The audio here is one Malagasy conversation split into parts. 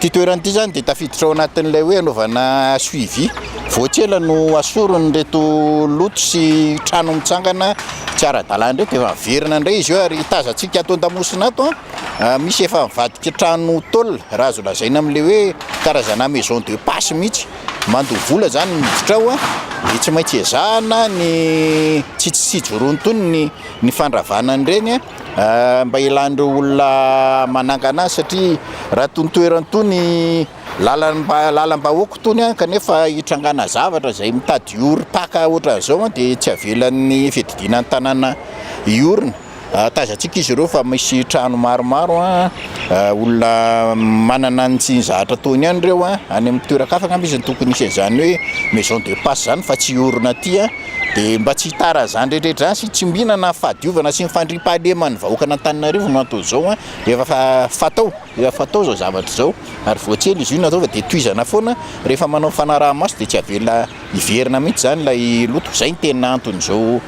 ty toerana ity zany de tafiditra ao anatin'ilay hoe anaovana suivi voatsela no asorony reto loto sy trano mitsangana tsy ara-dalàna reto efa miverina indray izy io ary tazantsika ato an-damosina ato misy efa mivadika trano tôle raha azo lazaina amin'le hoe karazana maison de passe mihitsy mandovola zany miditra ao de tsy maintsy ezahana ny tsitsitsijoroany tony ny fandravana an'ireny mba ilan'ireo olona manangana azy satria raha tony toerana tony lalam-bahoaka tony kanefa hitrangana zavatra zay mitady orom-paka ohatran'izao de tsy avelan'ny fididinan'ny tanàna iorina tazantsika izy ireo fa misy trano maromaro olona manana ny tsinjahatra tony ihany ireo any amin'ny toeran-kafaka izy tokony isy zany hoe maison de passe zany fa tsy orina aty de mba tsy hitara zany rehetrarehetra zany sy tsy mihinana fahadiovana sy mifandriam-pahalema ny vahoaka Antananarivo no atao zao efa fatao zao zavatra zao ary voatsely izy io natao fa de toizana foana rehefa manao fanaraha-maso de tsy avela iverina mihitsy zany lay loto zay ny tena antony zao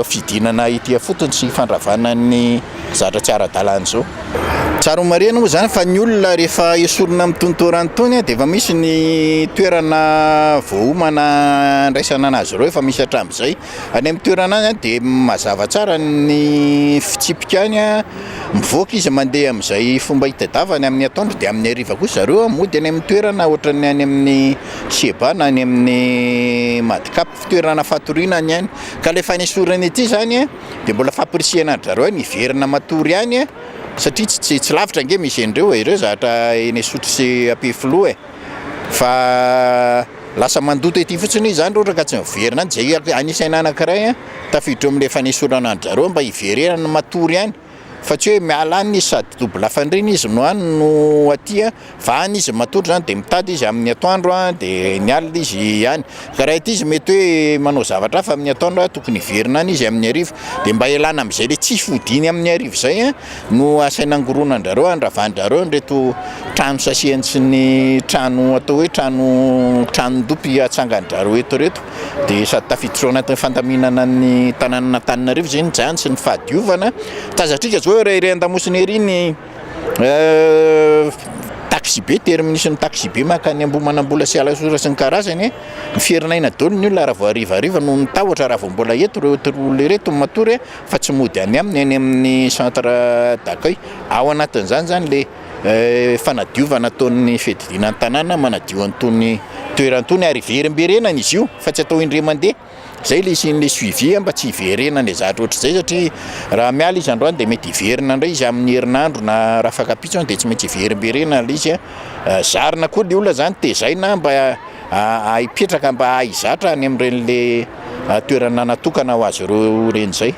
fidinana ity fotony sy fandravana ny zavatra tsy ara-dalàna zao tsara marena moa zany fa ny olona rehefa esorina amin'ny tontorany tony de efa misy ny toerana voahomana andraisana anazy ireo efa misy hatramin'izay any amin'ny toerana any de mazava tsara ny fitsipika any mivoaka izy mandeha amin'izay fomba hitadiavany amin'ny atoandro de amin'ny hariva kosa zareo mody any amin'ny toerana ohatrany any amin'ny Seba na any amin'ny Madicap toerana fatoriana any any ka le fanesorana ity zany de mbola fampirisihana zareo ny iverina matory any satria tsy lavitra nge misy andreo ireo zatra eny sotro sy ampifilo fa lasa mandoto ety fotsiny zany ohatra ka tsy miverina any zay anisaina anankiray tafiditra amin'le fanesorana zareo mba hiverena matory any fa tsy hoe miala any sady dobla fandrina izy no any no aty fa any izy matory zany de mitady izy amin'ny atoandro de ny alina izy any ka raha ity izy mety hoe manao zavatra fa amin'ny atoandro tokony hiverina any izy amin'ny hariva de mba ialana amin'izay le tsy fodiny amin'ny hariva zay no asaina angoronandrareo andravandrareo reto trano sasiany sy ny trano atao hoe trano-dopy atsangandrareo eto reto de sady tafiditra anatin'ny fandaminana ny tanàna Antananarivo zay ny jany sy ny fahadiovana tazatrika zao iray an-damosina ery ny taxi be terminisy ny taxi be makany Ambohimanambola sy Alasora sy ny karazany ny fierinana daholo ny olona raha vao arivariva no mitahotra raha vao mbola eto olona reto matory fa tsy mody any amin'ny centre d'accueil ao anatin'izany zany le fanadiovana ataon'ny fididinan'ny tanàna manadio an'itony toerantony ary verimberenana izy io fa tsy atao indray mandeha zay le isin'le suivi mba tsy hiverena le zavatra ohatr'izay satria raha miala izy androany de mety hiverina indray izy amin'ny herinandro na raha fakapitsony de tsy maintsy hiverimberena le izy zarina koa le olona zany tezaina mba hipetraka mba hahizatra any amin'iren'le toerana natokana ho azy ireo reny zay